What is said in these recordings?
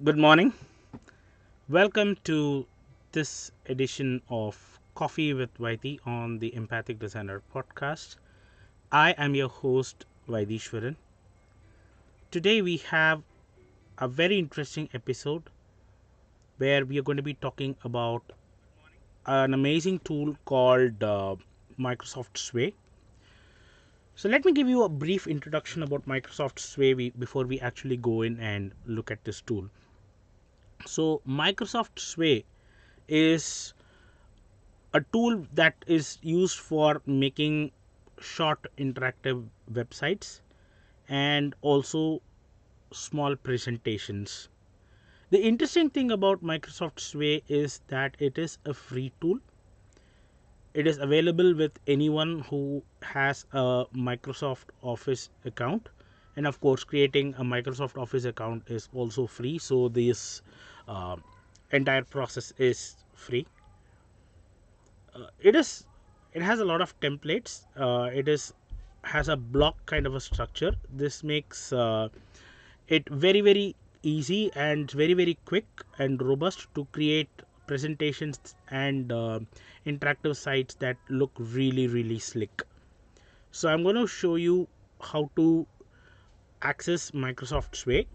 Good morning. Welcome to this edition of Coffee with Vythee on the Empathic Designer podcast. I am your host, Vaidishwaran. Today we have a very interesting episode where we are going to be talking about an amazing tool called Microsoft Sway. So let me give you a brief introduction about Microsoft Sway before we actually go in and look at this tool. So Microsoft Sway is a tool that is used for making short interactive websites and also small presentations. The interesting thing about Microsoft Sway is that it is a free tool. It is available with anyone who has a Microsoft Office account, and of course creating a Microsoft Office account is also free, so this uh, entire process is free. It has a lot of templates. It is has a block kind of a structure. This makes it very easy and very quick and robust to create presentations and interactive sites that look really slick. So I'm going to show you how to access Microsoft Sway,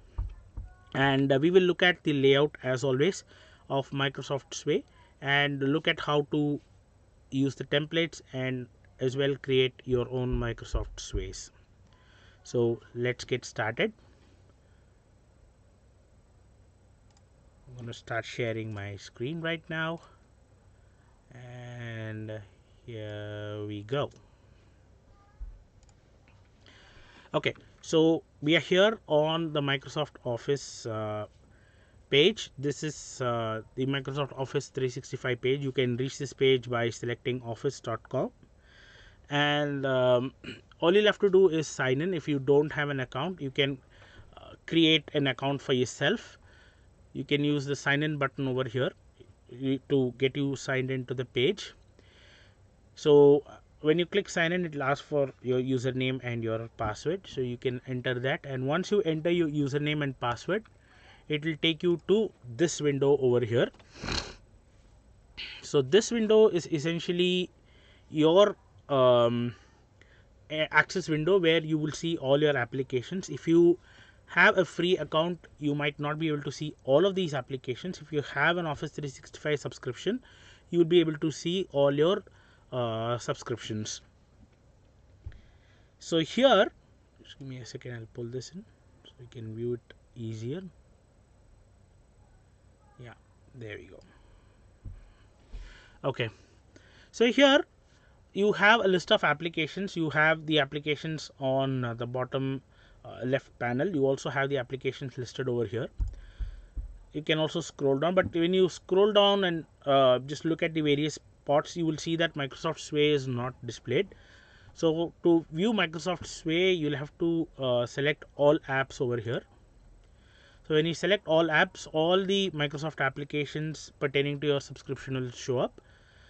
and we will look at the layout as always of Microsoft Sway and look at how to use the templates and as well create your own Microsoft Sways. So let's get started. I'm going to start sharing my screen right now, and here we go. Okay, so we are here on the Microsoft Office page. This is the Microsoft Office 365 page. You can reach this page by selecting office.com, and all you'll have to do is sign in. If you don't have an account, you can create an account for yourself. You can use the sign in button over here to get you signed into the page. So when you click sign in, it will ask for your username and your password, so you can enter that, and once you enter your username and password, it will take you to this window over here. So this window is essentially your access window where you will see all your applications. If you have a free account, you might not be able to see all of these applications. If you have an Office 365 subscription, you will be able to see all your subscriptions. So here, just give me a second, I'll pull this in so you can view it easier. Yeah, there we go. Okay, so here you have a list of applications. You have the applications on the bottom left panel. You also have the applications listed over here. You can also scroll down, but when you scroll down and just look at the various spots, you will see that Microsoft Sway is not displayed. So to view Microsoft Sway, you'll have to select all apps over here. So when you select all apps, all the Microsoft applications pertaining to your subscription will show up.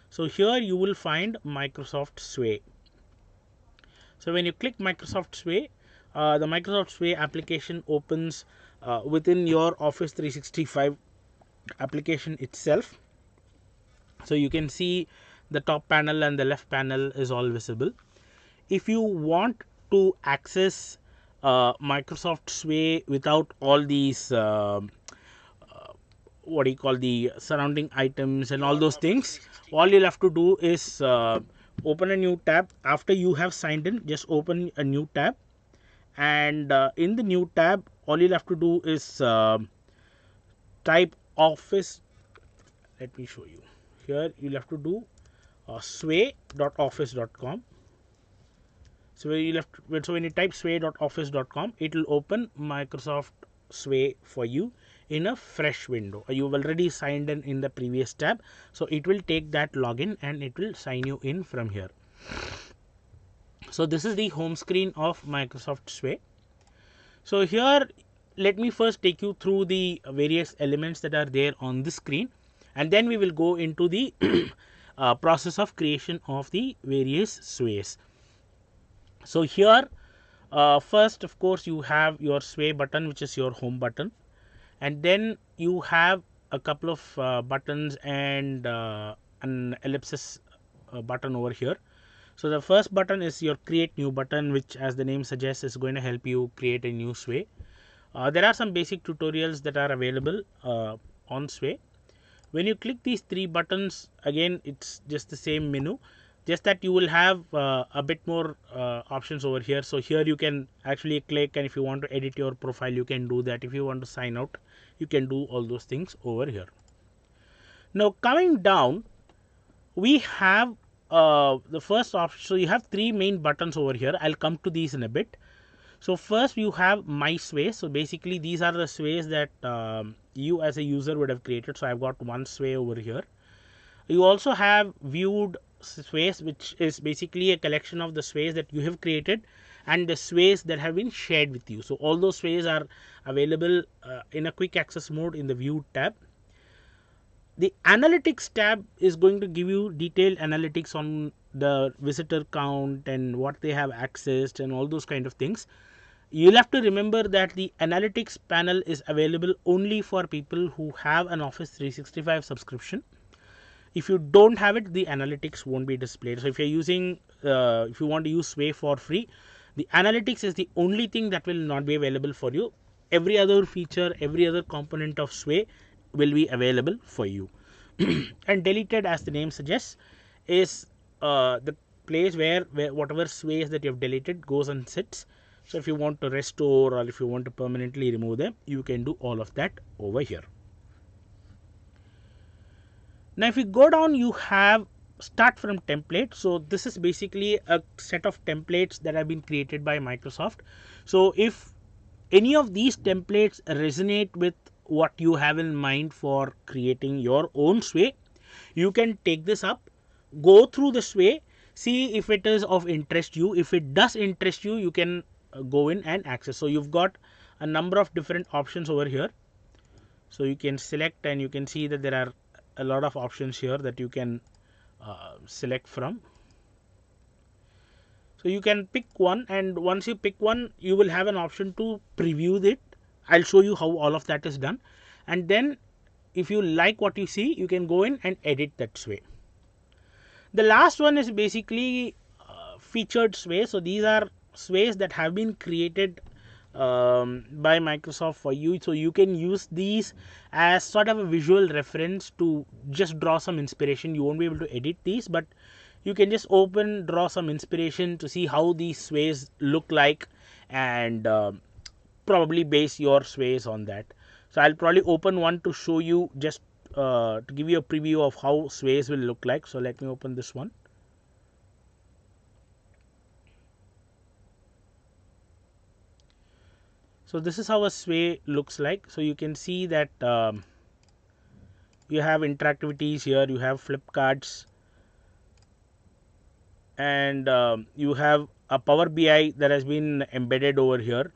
So here you will find Microsoft Sway. So when you click Microsoft Sway, the Microsoft Sway application opens within your Office 365 application itself. So you can see the top panel and the left panel is all visible. If you want to access Microsoft Sway without all these what do you call the surrounding items and all those things, all you'll have to do is open a new tab. After you have signed in, just open a new tab, and in the new tab, all you'll have to do is type Office. Let me show you. Here you'll have to do sway.office.com. So when you type sway.office.com, it will open Microsoft Sway for you in a fresh window. You've already signed in the previous tab, so it will take that login and it will sign you in from here. So this is the home screen of Microsoft Sway. So here, let me first take you through the various elements that are there on the screen, and then we will go into the process of creation of the various sways. So here, first of course you have your sway button, which is your home button, and then you have a couple of buttons and an ellipsis button over here. So the first button is your create new button, which as the name suggests is going to help you create a new sway. There are some basic tutorials that are available on sway. When you click these three buttons, again it's just the same menu, just that you will have a bit more options over here. So here you can actually click, and if you want to edit your profile you can do that. If you want to sign out, you can do all those things over here. Now coming down, we have the first option. So you have three main buttons over here. I'll come to these in a bit. So first you have my sways. So basically these are the sways that you as a user would have created. So I've got one sway over here. You also have viewed sways, which is basically a collection of the sways that you have created and the sways that have been shared with you. So all those sways are available in a quick access mode in the view tab. The analytics tab is going to give you detailed analytics on the visitor count and what they have accessed and all those kind of things. You'll have to remember that the analytics panel is available only for people who have an Office 365 subscription. If you don't have it, the analytics won't be displayed. So if you're using if you want to use sway for free, the analytics is the only thing that will not be available for you. Every other feature, every other component of sway will be available for you. And deleted, as the name suggests, is the place where whatever sways that you have deleted goes and sits. So if you want to restore or if you want to permanently remove them, you can do all of that over here. Now if you go down, you have start from template. So this is basically a set of templates that have been created by Microsoft. So if any of these templates resonate with what you have in mind for creating your own sway, you can take this up, go through the sway, see if it is of interest you. If it does interest you, you can go in and access. So you've got a number of different options over here. So you can select, and you can see that there are a lot of options here that you can select from. So you can pick one, and once you pick one, you will have an option to preview it. I'll show you how all of that is done, and then if you like what you see, you can go in and edit that sway. The last one is basically featured sway. So these are sways that have been created by Microsoft for you. So you can use these as sort of a visual reference to just draw some inspiration. You won't be able to edit these, but you can just draw some inspiration to see how these sways look like, and probably base your sways on that. So I'll probably open one to show you, just to give you a preview of how sways will look like. So let me open this one. So this is how a sway looks like. So you can see that you have interactivities here, you have flip cards, and you have a Power BI that has been embedded over here.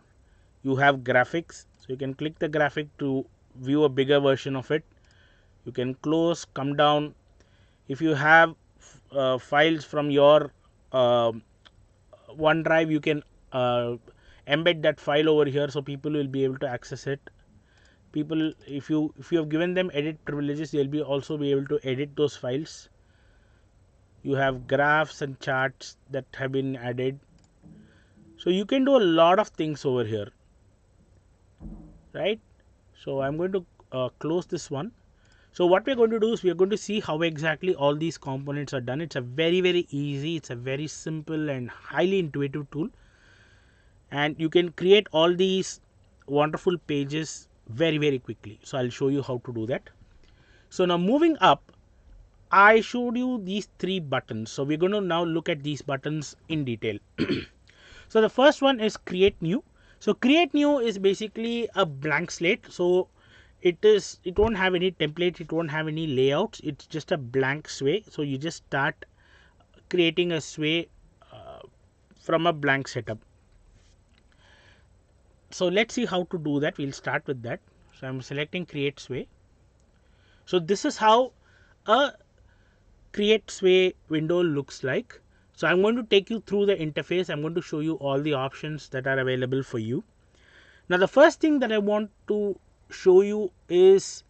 You have graphics, so you can click the graphic to view a bigger version of it. You can close, come down. If you have files from your OneDrive, you can embed that file over here, so people will be able to access it. People, if you have given them edit privileges, they'll be also be able to edit those files. You have graphs and charts that have been added. So you can do a lot of things over here, right? So I'm going to close this one. So what we're going to do is we're going to see how exactly all these components are done. It's a very easy, it's a very simple and highly intuitive tool, and you can create all these wonderful pages very quickly. So I'll show you how to do that. So now moving up, I showed you these three buttons. So we're going to now look at these buttons in detail. So the first one is create new. So create new is basically a blank slate. So it won't have any template, it won't have any layouts, it's just a blank sway. So you just start creating a sway from a blank setup. So let's see how to do that. We'll start with that. So I'm selecting create sway. So this is how a create sway window looks like. So I'm going to take you through the interface. I'm going to show you all the options that are available for you. Now the first thing that I want to show you is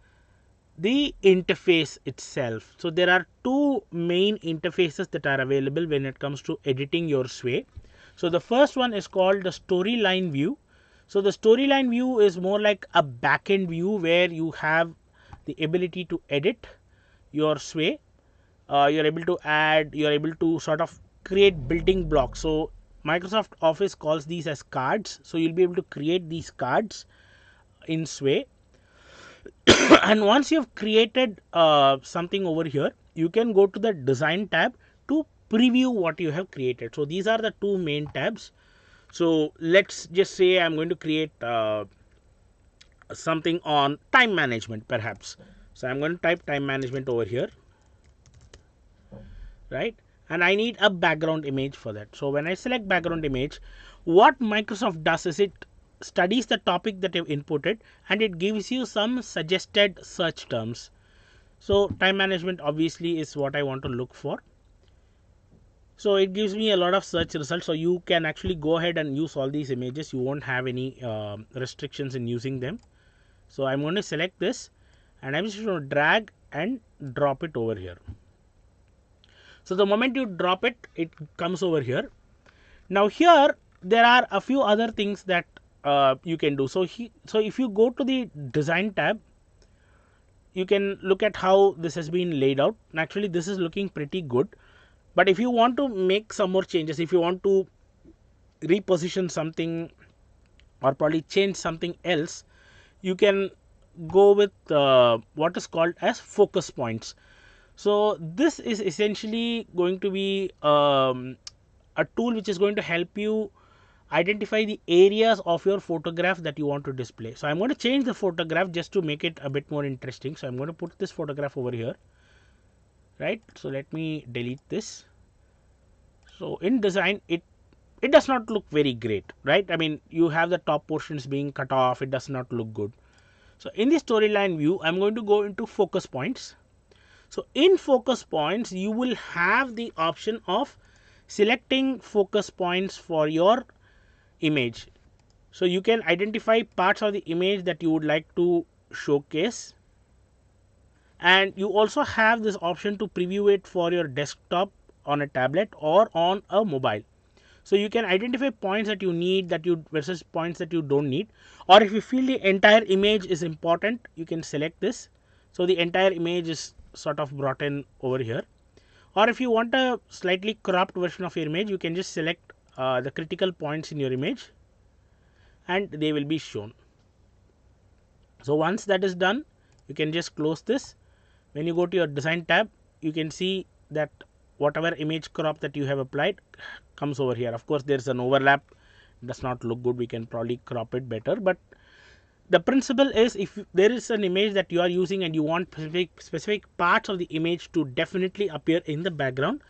the interface itself. So there are two main interfaces that are available when it comes to editing your sway. So the first one is called the storyline view. So the storyline view is more like a backend view where you have the ability to edit your sway. You're able to add, you're able to sort of create building blocks. So Microsoft Office calls these as cards. So you'll be able to create these cards in sway. And once you've created something over here, you can go to the design tab to preview what you have created. So these are the two main tabs. So let's just say I'm going to create something on time management perhaps. So I'm going to type time management over here, right? And I need a background image for that. So when I select background image, what Microsoft does is it studies the topic that you've inputted and it gives you some suggested search terms. So time management obviously is what I want to look for. So it gives me a lot of search results. So you can actually go ahead and use all these images. You won't have any restrictions in using them. So I'm going to select this and I'm just going to drag and drop it over here. So the moment you drop it, it comes over here. Now here there are a few other things that you can do. So if you go to the design tab, you can look at how this has been laid out. And actually this is looking pretty good. But if you want to make some more changes, if you want to reposition something or probably change something else, you can go with what is called as focus points. So this is essentially going to be a tool which is going to help you identify the areas of your photograph that you want to display. So I'm going to change the photograph just to make it a bit more interesting. So I'm going to put this photograph over here, right? So let me delete this. So in design, it does not look very great, right? I mean, you have the top portions being cut off. It does not look good. So in the storyline view, I'm going to go into focus points. So in focus points, you will have the option of selecting focus points for your image. So you can identify parts of the image that you would like to showcase. And you also have this option to preview it for your desktop, on a tablet or on a mobile. So you can identify points that you need versus points that you don't need. Or if you feel the entire image is important, you can select this. So the entire image is sort of brought in over here. Or if you want a slightly cropped version of your image, you can just select the critical points in your image and they will be shown. So once that is done, you can just close this. When you go to your design tab, you can see that whatever image crop that you have applied comes over here. Of course, there's an overlap. It does not look good. We can probably crop it better. But the principle is, if there is an image that you are using and you want specific parts of the image to definitely appear in the background,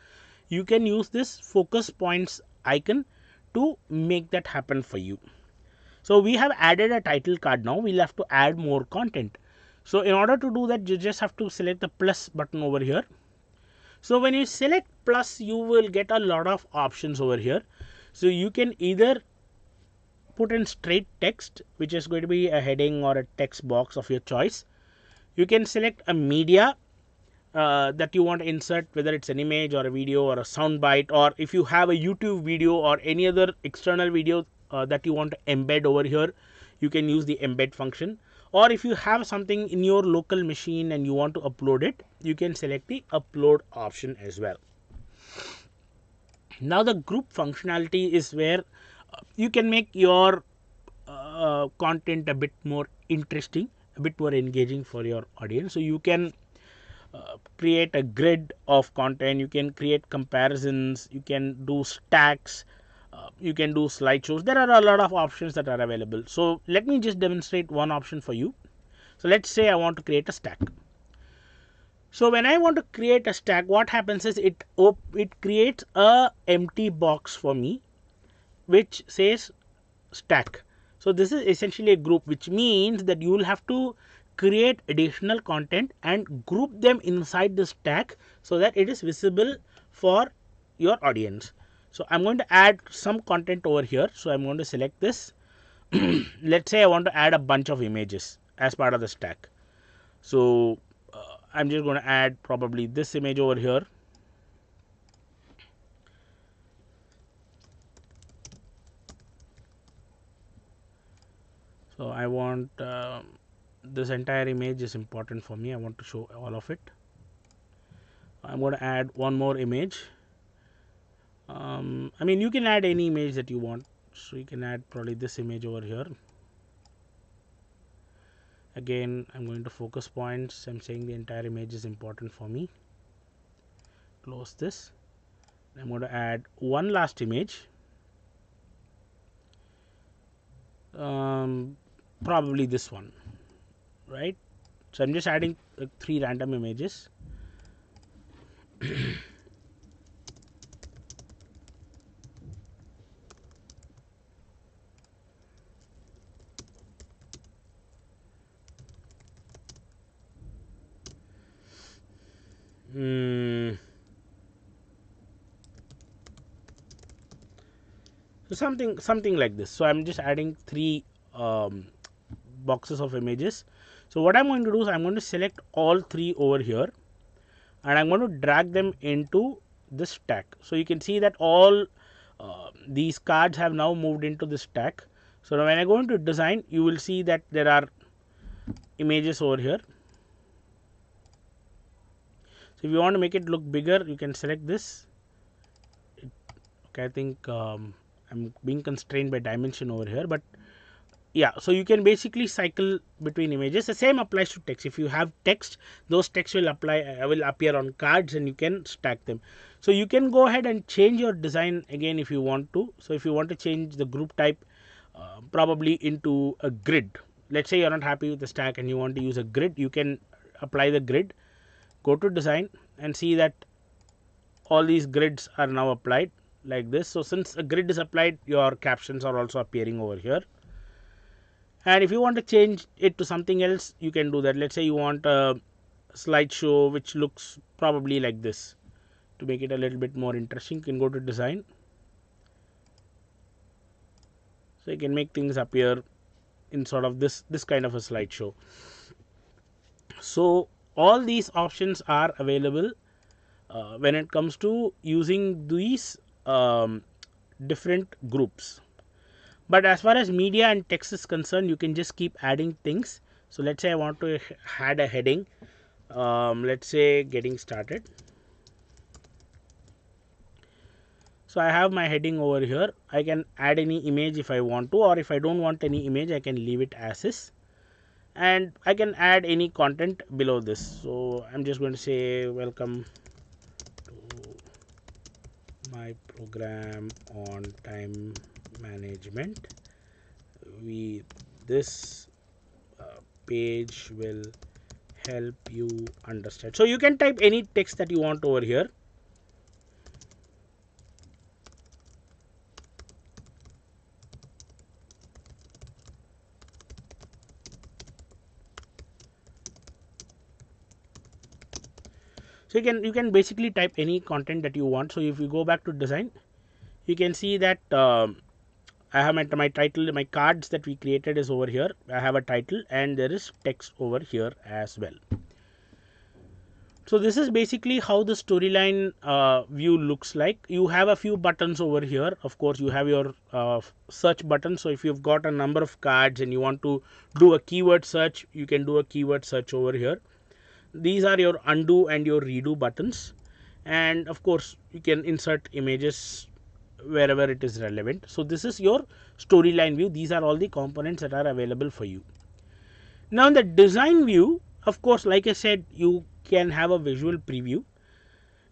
you can use this focus points icon to make that happen for you. So we have added a title card now. We'll have to add more content. So in order to do that, you just have to select the plus button over here. So when you select plus, you will get a lot of options over here. So you can either put in straight text, which is going to be a heading or a text box of your choice. You can select a media that you want to insert, whether it's an image or a video or a sound bite, or if you have a YouTube video or any other external video that you want to embed over here, you can use the embed function. Or if you have something in your local machine and you want to upload it, you can select the upload option as well. Now the group functionality is where you can make your content a bit more interesting, a bit more engaging for your audience. So you can create a grid of content, you can create comparisons, you can do stacks, you can do slideshows. There are a lot of options that are available. So let me just demonstrate one option for you. So let's say I want to create a stack. So when I want to create a stack, what happens is it creates a empty box for me which says stack. So this is essentially a group, which means that you will have to create additional content and group them inside the stack so that it is visible for your audience. So I'm going to add some content over here. So I'm going to select this. Let's say I want to add a bunch of images. as part of the stack. So I'm just going to add probably this image over here. So I want this entire image is important for me. I want to show all of it. I'm going to add one more image. I mean, you can add any image that you want. So you can add probably this image over here. Again, I'm going to focus points. I'm saying the entire image is important for me. Close this. I'm going to add one last image. Probably this one, right? So I'm just adding 3 random images. So something like this. So I'm just adding 3 boxes of images. So what I'm going to do is I'm going to select all 3 over here, and I'm going to drag them into this stack. So you can see that all these cards have now moved into this stack. So now when I go into design, you will see that there are images over here. So if you want to make it look bigger, you can select this. Okay, I think I'm being constrained by dimension over here, but yeah, so you can basically cycle between images. The same applies to text. If you have text, those text will appear on cards, and you can stack them. So you can go ahead and change your design again if you want to. So if you want to change the group type probably into a grid, let's say you're not happy with the stack and you want to use a grid, you can apply the grid, go to design, and see that all these grids are now applied like this. So since a grid is applied, your captions are also appearing over here. And if you want to change it to something else, you can do that. Let's say you want a slideshow which looks probably like this. To make it a little bit more interesting, you can go to design. So you can make things appear in sort of this kind of a slideshow. So all these options are available when it comes to using these different groups. But as far as media and text is concerned, you can just keep adding things. So let's say I want to add a heading. Let's say getting started. So I have my heading over here. I can add any image if I want to, or if I don't want any image, I can leave it as is. And I can add any content below this. So I'm just going to say welcome to my program on time management. This page will help you understand. So you can type any text that you want over here. So you can basically type any content that you want. So if you go back to design, you can see that I have my title, my cards that we created is over here. I have a title and there is text over here as well. So this is basically how the storyline view looks like. You have a few buttons over here. Of course, you have your search button. So if you've got a number of cards and you want to do a keyword search, you can do a keyword search over here. These are your undo and your redo buttons. And of course, you can insert images wherever it is relevant. So this is your storyline view. These are all the components that are available for you. Now in the design view, of course, like I said, you can have a visual preview.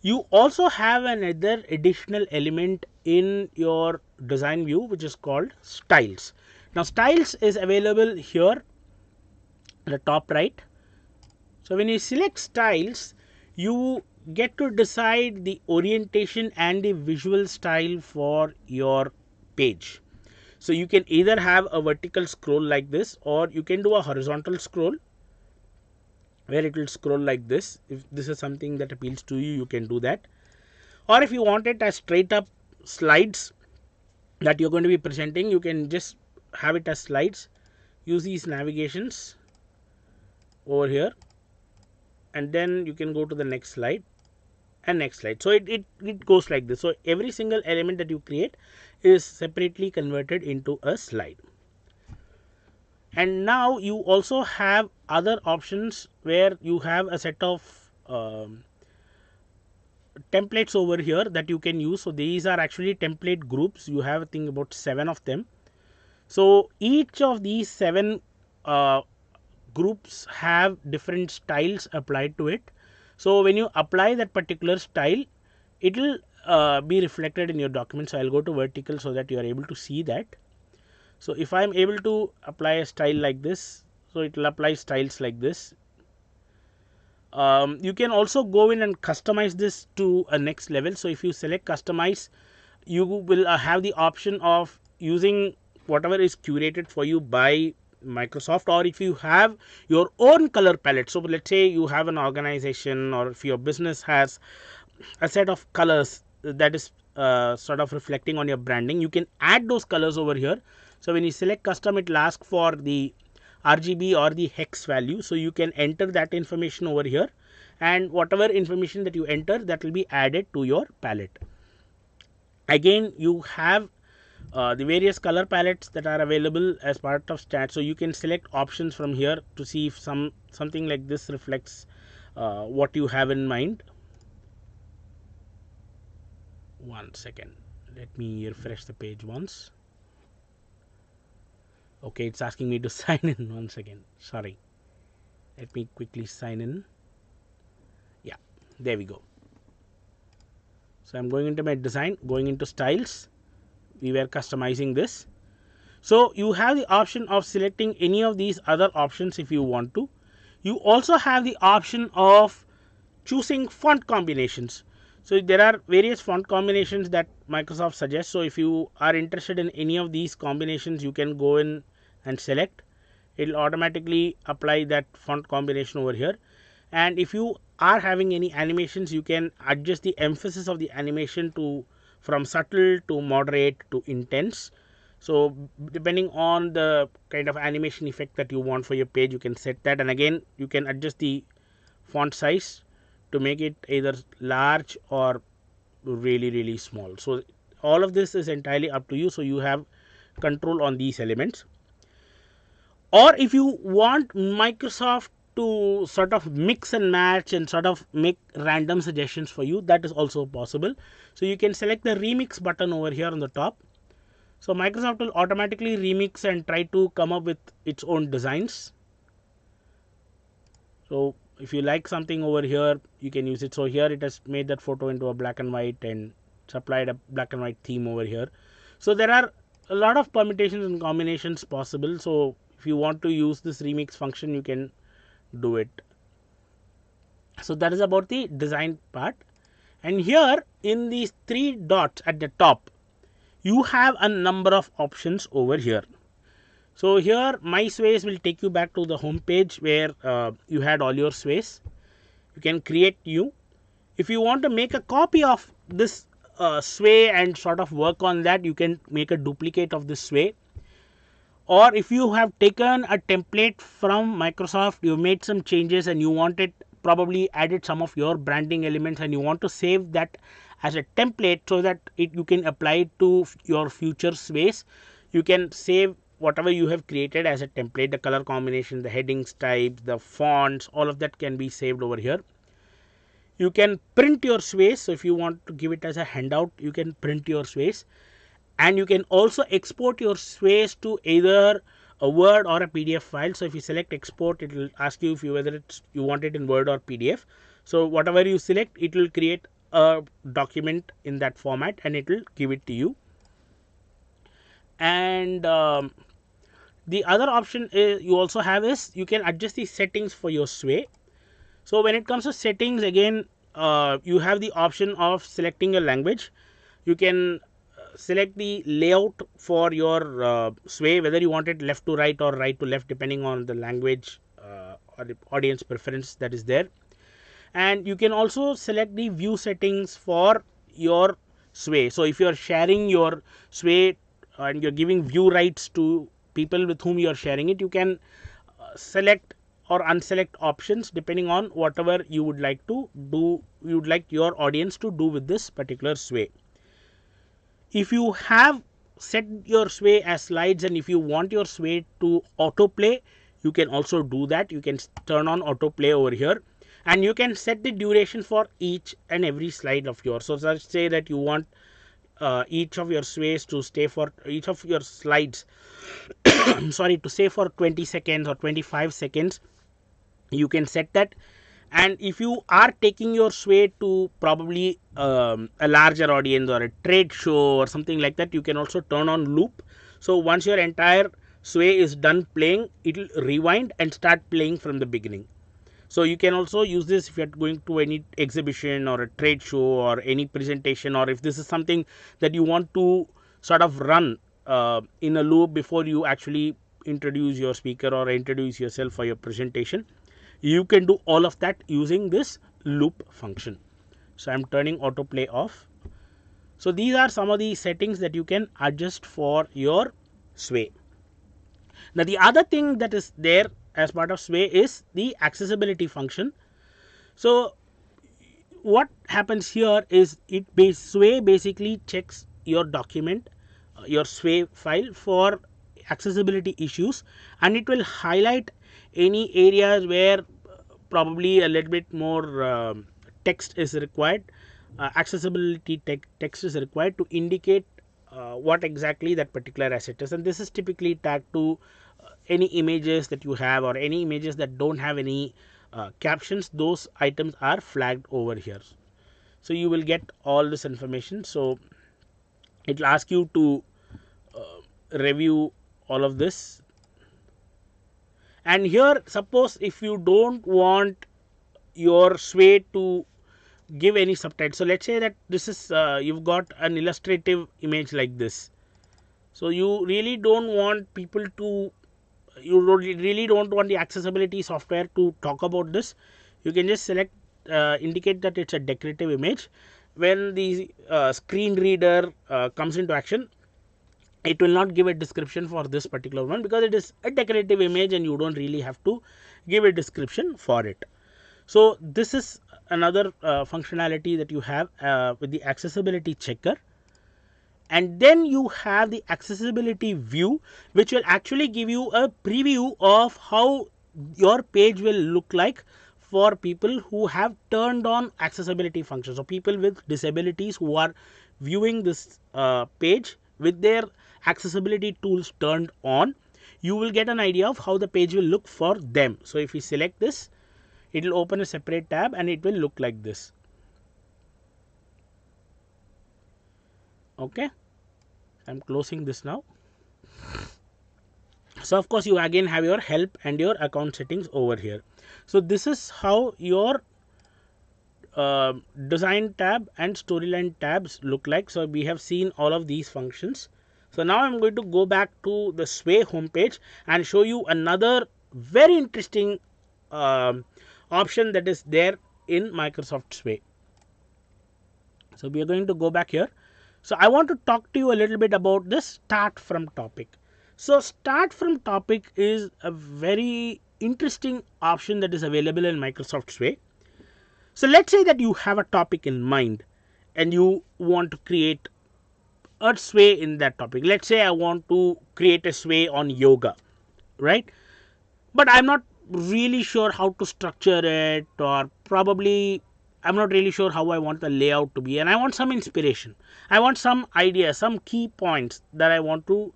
You also have another additional element in your design view, which is called styles. Now styles is available here at the top right. So when you select styles, you get to decide the orientation and the visual style for your page. So you can either have a vertical scroll like this, or you can do a horizontal scroll where it will scroll like this. If this is something that appeals to you, you can do that. Or if you want it as straight up slides that you're going to be presenting, you can just have it as slides. Use these navigations over here, and then you can go to the next slide and next slide. So it goes like this. So every single element that you create is separately converted into a slide. And now you also have other options where you have a set of templates over here that you can use. So these are actually template groups. You have, I think, about 7 of them. So each of these 7 groups have different styles applied to it. So when you apply that particular style, it will be reflected in your document. So I'll go to vertical so that you are able to see that. So if I'm able to apply a style like this, so it will apply styles like this. You can also go in and customize this to a next level. So if you select customize, you will have the option of using whatever is curated for you by Microsoft, or if you have your own color palette. So let's say you have an organization, or if your business has a set of colors that is sort of reflecting on your branding, you can add those colors over here. So when you select custom, it will ask for the RGB or the hex value. So you can enter that information over here, and whatever information that you enter, that will be added to your palette. Again, you have the various color palettes that are available as part of stat. So you can select options from here to see if something like this reflects what you have in mind. One second, let me refresh the page once. Okay, it's asking me to sign in. One second, sorry, let me quickly sign in. Yeah, there we go. So I'm going into my design, going into styles. We were customizing this. So you have the option of selecting any of these other options if you want to. You also have the option of choosing font combinations. So there are various font combinations that Microsoft suggests. So if you are interested in any of these combinations, you can go in and select. It will automatically apply that font combination over here. And if you are having any animations, you can adjust the emphasis of the animation to from subtle to moderate to intense. So depending on the kind of animation effect that you want for your page, you can set that. And again, you can adjust the font size to make it either large or really small. So all of this is entirely up to you. So you have control on these elements. Or if you want Microsoft to sort of mix and match and sort of make random suggestions for you, that is also possible. So you can select the remix button over here on the top. So Microsoft will automatically remix and try to come up with its own designs. So if you like something over here, you can use it. So here it has made that photo into a black and white and supplied a black and white theme over here. So there are a lot of permutations and combinations possible. So if you want to use this remix function, you can do it. So that is about the design part. And here in these 3 dots at the top, you have a number of options over here. So here my sways will take you back to the home page where you had all your sways. You can create new. If you want to make a copy of this sway and sort of work on that, you can make a duplicate of this sway. Or if you have taken a template from Microsoft, you made some changes and you want it, probably added some of your branding elements, and you want to save that as a template so that you can apply it to your future sways. You can save whatever you have created as a template, the color combination, the headings types, the fonts, all of that can be saved over here. You can print your sways. So if you want to give it as a handout, you can print your sways. And you can also export your sways to either a Word or a PDF file. So if you select export, it will ask you if you whether you want it in Word or PDF. So whatever you select, it will create a document in that format and it will give it to you. And the other option is you also have is you can adjust the settings for your sway. So when it comes to settings, again, you have the option of selecting a language. You can select the layout for your sway, whether you want it left to right or right to left, depending on the language or the audience preference that is there. And you can also select the view settings for your sway. So if you are sharing your sway and you're giving view rights to people with whom you are sharing it, you can select or unselect options depending on whatever you would like to do, you would like your audience to do with this particular sway. If you have set your sway as slides and if you want your sway to autoplay, you can also do that. You can turn on autoplay over here and you can set the duration for each and every slide of yours. So let's say that you want each of your sways to stay for each of your slides sorry, to stay for 20 seconds or 25 seconds. You can set that. And if you are taking your sway to probably a larger audience or a trade show or something like that, you can also turn on loop. So once your entire sway is done playing, it will rewind and start playing from the beginning. So you can also use this if you're going to any exhibition or a trade show or any presentation, or if this is something that you want to sort of run in a loop before you actually introduce your speaker or introduce yourself for your presentation. You can do all of that using this loop function. So I'm turning autoplay off. So these are some of the settings that you can adjust for your sway. Now the other thing that is there as part of sway is the accessibility function. So what happens here is sway basically checks your document, your sway file for accessibility issues, and it will highlight any areas where probably a little bit more text is required, accessibility text is required to indicate what exactly that particular asset is. And this is typically tagged to any images that you have or any images that don't have any captions. Those items are flagged over here. So you will get all this information. So it will ask you to review all of this. And here, suppose if you don't want your sway to give any subtitles. So let's say that this is you've got an illustrative image like this. So you really don't want people to, really don't want the accessibility software to talk about this. You can just select indicate that it's a decorative image. When the screen reader comes into action, it will not give a description for this particular one because it is a decorative image and you don't really have to give a description for it. So this is another functionality that you have with the accessibility checker. And then you have the accessibility view, which will actually give you a preview of how your page will look like for people who have turned on accessibility functions. So people with disabilities who are viewing this page with their accessibility tools turned on, you will get an idea of how the page will look for them. So if we select this, it will open a separate tab and it will look like this. Okay, I'm closing this now. So of course you again have your help and your account settings over here. So this is how your design tab and storyline tabs look like. So we have seen all of these functions. So now I'm going to go back to the sway homepage and show you another very interesting option that is there in Microsoft Sway. So we are going to go back here. So I want to talk to you a little bit about this start from topic. So start from topic is a very interesting option that is available in Microsoft Sway. So let's say that you have a topic in mind and you want to create a sway in that topic. Let's say I want to create a sway on yoga, right? But I'm not really sure how to structure it, or probably I'm not really sure how I want the layout to be, and I want some inspiration. I want some ideas, some key points that I want to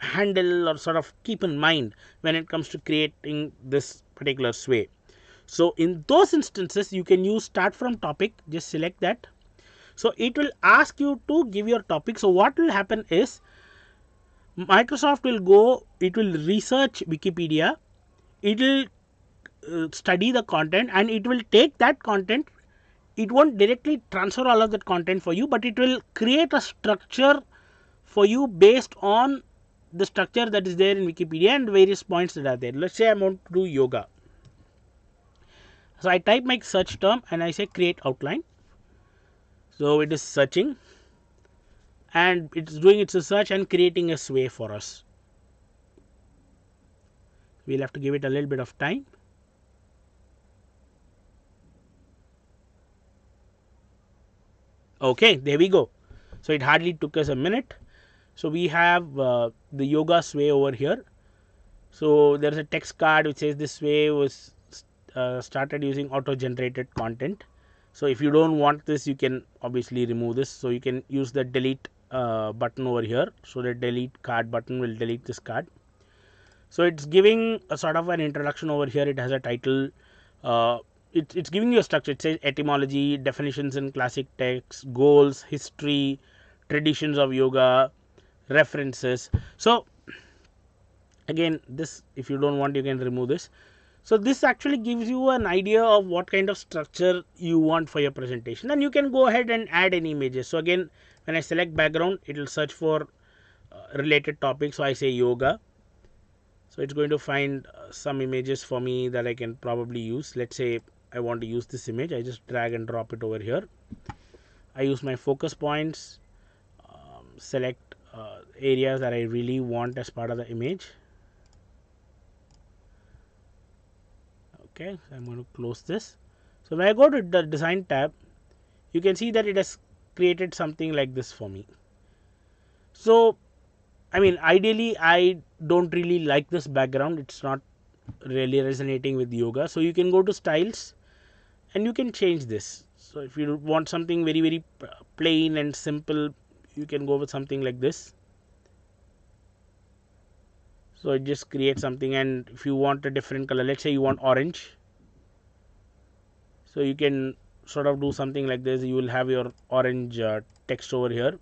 handle or sort of keep in mind when it comes to creating this particular sway. So in those instances, you can use start from topic. Just select that. So it will ask you to give your topic. So what will happen is Microsoft will go, it will research Wikipedia, it will study the content, and it will take that content. It won't directly transfer all of that content for you, but it will create a structure for you based on the structure that is there in Wikipedia and various points that are there. Let's say I want to do yoga. So I type my search term and I say create outline. So it is searching and it's doing its research and creating a sway for us. We'll have to give it a little bit of time. Okay, there we go. So it hardly took us a minute. So we have the yoga sway over here. So there is a text card which says this sway was started using auto generated content. So if you don't want this, you can obviously remove this. So you can use the delete button over here. So the delete card button will delete this card. So it's giving a sort of an introduction over here. It has a title. uh, it's giving you a structure. It says etymology, definitions in classic texts, goals, history, traditions of yoga, references. So again, this, if you don't want, you can remove this. So this actually gives you an idea of what kind of structure you want for your presentation, and you can go ahead and add any images. So again, when I select background, it will search for related topics. So I say yoga. So it's going to find some images for me that I can probably use. Let's say I want to use this image. I just drag and drop it over here. I use my focus points, select areas that I really want as part of the image. Okay, so I'm going to close this. So when I go to the design tab, you can see that it has created something like this for me. So I mean, ideally I don't really like this background. It's not really resonating with yoga. So you can go to styles and you can change this. So if you want something very plain and simple, you can go with something like this. So it just creates something. And if you want a different color, let's say you want orange, so you can sort of do something like this. You will have your orange text over here,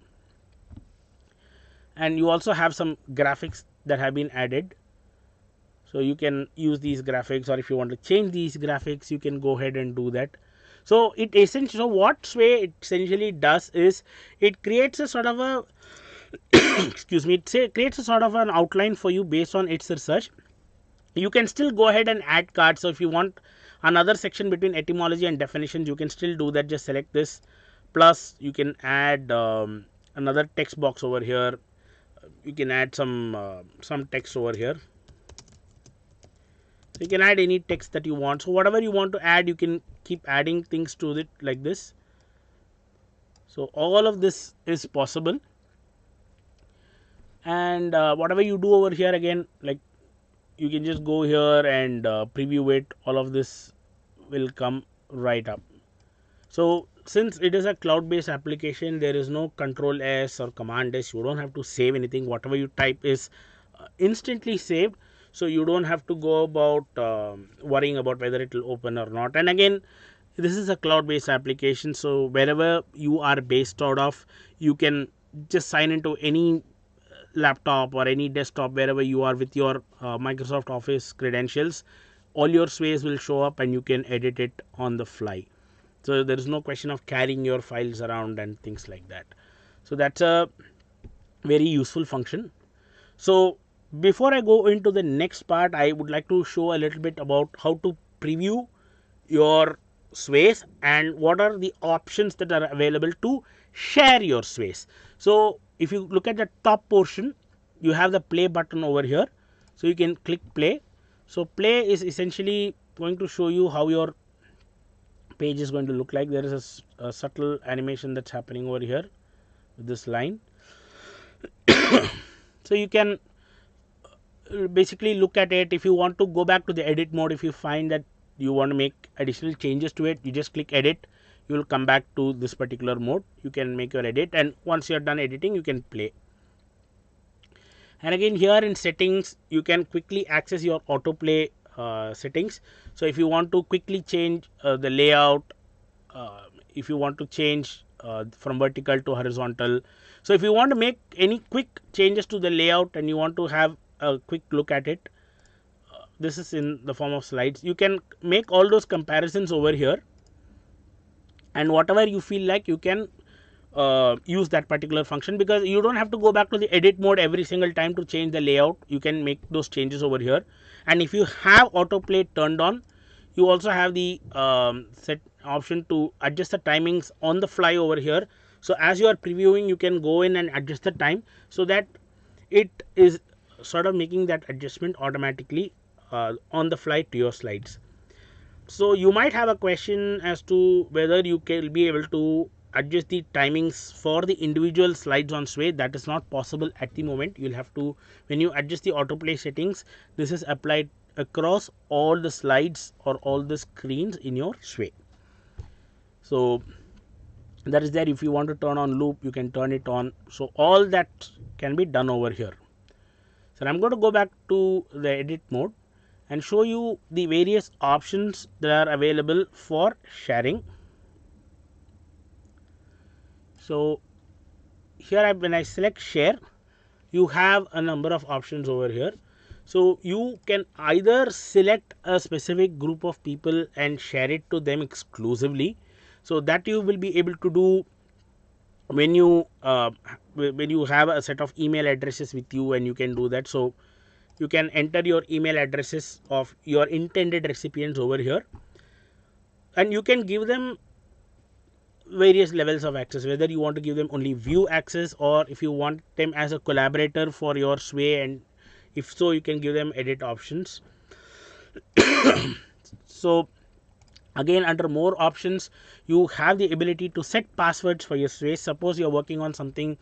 and you also have some graphics that have been added. So you can use these graphics, or if you want to change these graphics, you can go ahead and do that. So it essentially, so what Sway it essentially does is it creates a sort of a excuse me, it creates a sort of an outline for you based on its research. You can still go ahead and add cards. So if you want another section between etymology and definitions, you can still do that. Just select this, plus you can add another text box over here. You can add some text over here. So you can add any text that you want. So whatever you want to add, you can keep adding things to it like this. So all of this is possible. And whatever you do over here, again, like, you can just go here and preview it. All of this will come right up. So since it is a cloud based application, there is no control S or command S. You don't have to save anything. Whatever you type is instantly saved. So you don't have to go about worrying about whether it will open or not. And again, this is a cloud based application. So wherever you are based out of, you can just sign into any laptop or any desktop, wherever you are, with your Microsoft Office credentials. All your sways will show up and you can edit it on the fly. So there is no question of carrying your files around and things like that. So that's a very useful function. So before I go into the next part, I would like to show a little bit about how to preview your sways and what are the options that are available to share your sways. So if you look at the top portion, you have the play button over here. So you can click play. So play is essentially going to show you how your page is going to look like. There is a subtle animation that's happening over here with this line. So you can basically look at it. If you want to go back to the edit mode, if you find that you want to make additional changes to it, you just click edit. You will come back to this particular mode. You can make your edit, and once you are done editing, you can play. And again, here in settings, you can quickly access your autoplay settings. So if you want to quickly change the layout, if you want to change from vertical to horizontal, so if you want to make any quick changes to the layout and you want to have a quick look at it, this is in the form of slides. You can make all those comparisons over here, and whatever you feel like, you can use that particular function, because you don't have to go back to the edit mode every single time to change the layout. You can make those changes over here. And if you have autoplay turned on, you also have the set option to adjust the timings on the fly over here. So as you are previewing, you can go in and adjust the time so that it is sort of making that adjustment automatically on the fly to your slides. So you might have a question as to whether you can be able to adjust the timings for the individual slides on Sway. That is not possible at the moment. You'll have to, when you adjust the autoplay settings, this is applied across all the slides or all the screens in your Sway. So that is there. If you want to turn on loop, you can turn it on. So all that can be done over here. So I'm going to go back to the edit mode and show you the various options that are available for sharing. So here when I select share, you have a number of options over here. So you can either select a specific group of people and share it to them exclusively. So that you will be able to do when you have a set of email addresses with you, and you can do that. So you can enter your email addresses of your intended recipients over here, and you can give them various levels of access, whether you want to give them only view access, or if you want them as a collaborator for your Sway, and if so, you can give them edit options. So again, under more options, you have the ability to set passwords for your Sway. Suppose you're working on something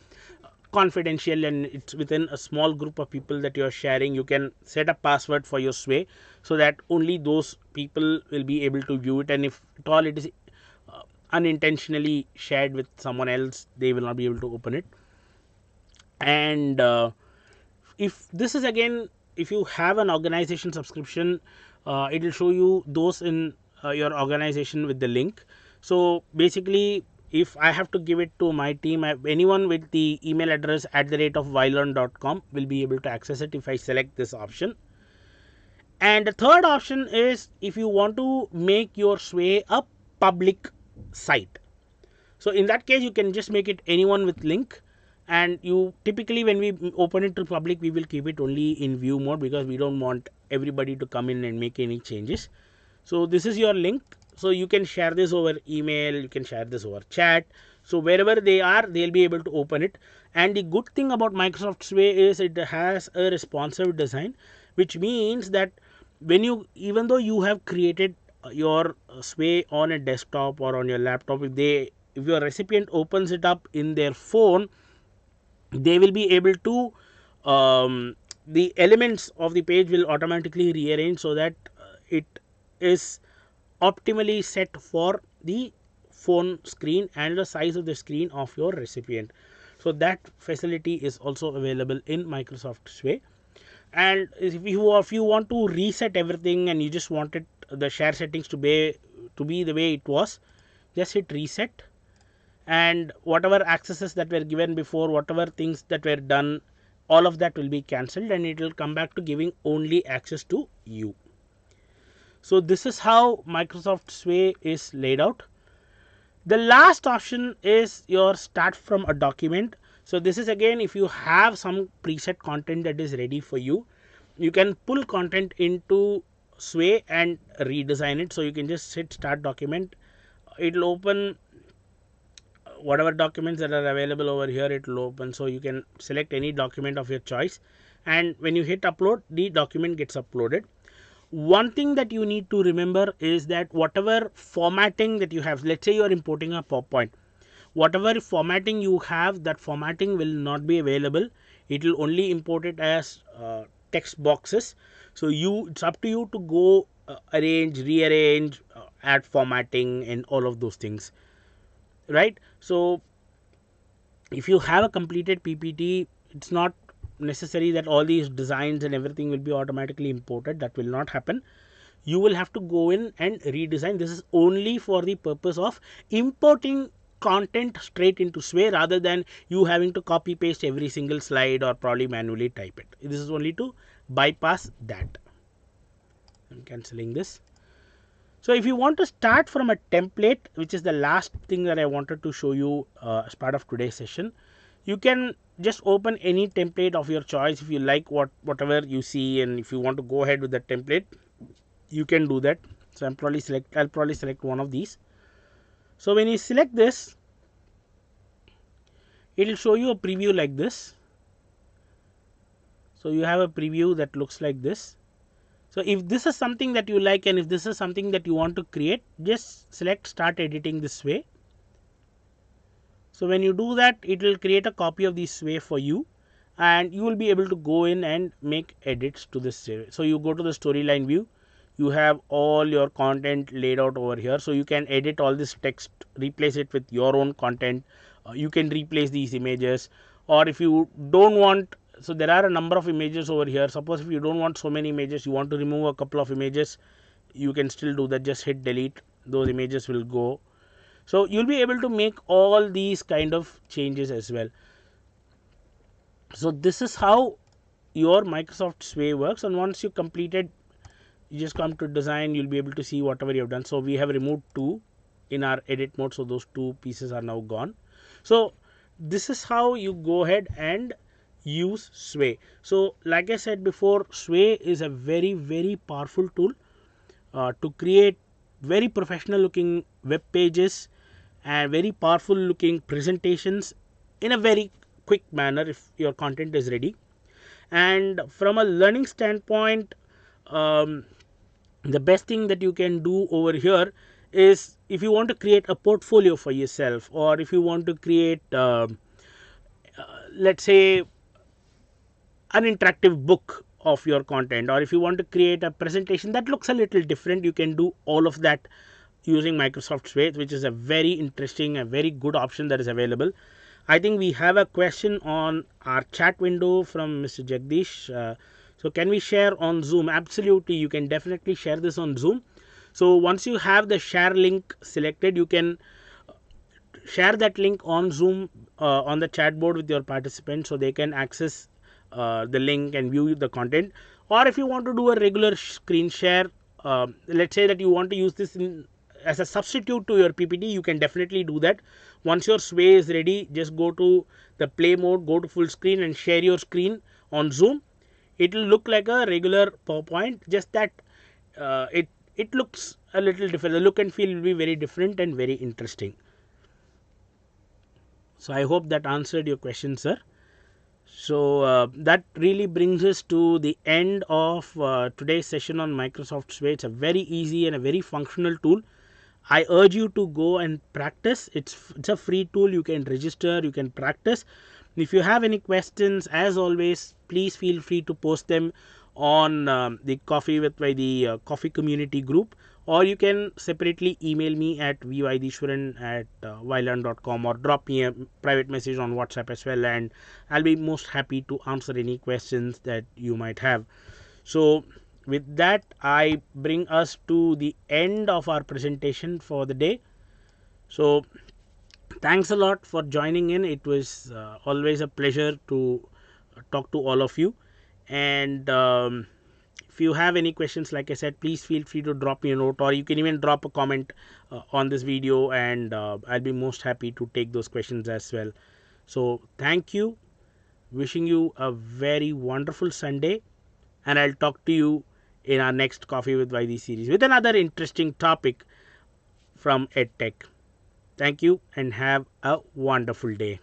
confidential and it's within a small group of people that you're sharing, you can set a password for your Sway so that only those people will be able to view it, and if at all it is unintentionally shared with someone else, they will not be able to open it. And if this is, again, if you have an organization subscription, it will show you those in your organization with the link. So basically, if I have to give it to my team, anyone with the email address @vylearn.com will be able to access it if I select this option. And the third option is if you want to make your Sway a public site. So in that case, you can just make it anyone with link, and you typically, when we open it to public, we will keep it only in view mode because we don't want everybody to come in and make any changes. So this is your link. So you can share this over email, you can share this over chat. So wherever they are, they'll be able to open it. And the good thing about Microsoft Sway is it has a responsive design, which means that when you, even though you have created your Sway on a desktop or on your laptop, if your recipient opens it up in their phone, they will be able to the elements of the page will automatically rearrange so that it is optimally set for the phone screen and the size of the screen of your recipient. So that facility is also available in Microsoft Sway. And if you want to reset everything and you just wanted the share settings to be the way it was, just hit reset, and whatever accesses that were given before, whatever things that were done, all of that will be cancelled, and it will come back to giving only access to you. So this is how Microsoft Sway is laid out. The last option is your start from a document. So this is, again, if you have some preset content that is ready for you, you can pull content into Sway and redesign it. So you can just hit start document. It will open whatever documents that are available over here. It will open. So you can select any document of your choice, and when you hit upload, the document gets uploaded. One thing that you need to remember is that whatever formatting that you have, let's say you are importing a PowerPoint, whatever formatting you have, that formatting will not be available. It will only import it as text boxes. So it's up to you to go arrange, rearrange, add formatting and all of those things, right? So if you have a completed PPT, it's not necessary that all these designs and everything will be automatically imported. That will not happen. You will have to go in and redesign. This is only for the purpose of importing content straight into Sway, rather than you having to copy paste every single slide or probably manually type it. This is only to bypass that. I'm cancelling this. So if you want to start from a template, which is the last thing that I wanted to show you as part of today's session, you can just open any template of your choice if you like whatever you see, and if you want to go ahead with the template, you can do that. So I'll probably select one of these. So when you select this, it will show you a preview like this. So you have a preview that looks like this. So if this is something that you like, and if this is something that you want to create, just select start editing this way. So when you do that, it will create a copy of the sway for you, and you will be able to go in and make edits to this sway. So you go to the storyline view, you have all your content laid out over here, so you can edit all this text, replace it with your own content. You can replace these images, or if you don't want, so there are a number of images over here. Suppose if you don't want so many images, you want to remove a couple of images, you can still do that. Just hit delete, those images will go. So you'll be able to make all these kind of changes as well. So this is how your Microsoft Sway works, and once you completed, you just come to design, you'll be able to see whatever you have done. So we have removed two in our edit mode, so those two pieces are now gone. So this is how you go ahead and use Sway. So like I said before, Sway is a very powerful tool to create very professional looking web pages and very powerful looking presentations in a very quick manner if your content is ready. And from a learning standpoint, the best thing that you can do over here is, if you want to create a portfolio for yourself, or if you want to create let's say an interactive book of your content, or if you want to create a presentation that looks a little different, you can do all of that using Microsoft Sway, which is a very interesting and very good option that is available. I think we have a question on our chat window from Mr. Jagdish. So can we share on Zoom? Absolutely, you can definitely share this on Zoom. So once you have the share link selected, you can share that link on Zoom on the chat board with your participants, so they can access the link and view the content. Or if you want to do a regular screen share, let's say that you want to use this as a substitute to your PPT, you can definitely do that. Once your Sway is ready, just go to the play mode, go to full screen and share your screen on Zoom. It will look like a regular PowerPoint, just that it looks a little different. The look and feel will be very different and very interesting. So I hope that answered your question, sir. So that really brings us to the end of today's session on Microsoft Sway. It's a very easy and a very functional tool. I urge you to go and practice. It's a free tool. You can register, you can practice. If you have any questions, as always, please feel free to post them on the Coffee with the Coffee community group, or you can separately email me at vythee@vylearn.com, or drop me a private message on WhatsApp as well, and I'll be most happy to answer any questions that you might have. So with that, I bring us to the end of our presentation for the day. So thanks a lot for joining in. It was always a pleasure to talk to all of you. And if you have any questions, like I said, please feel free to drop me a note, or you can even drop a comment on this video, and I'll be most happy to take those questions as well. So thank you. Wishing you a very wonderful Sunday, and I'll talk to you in our next Coffee with Vythee series with another interesting topic from EdTech. Thank you and have a wonderful day.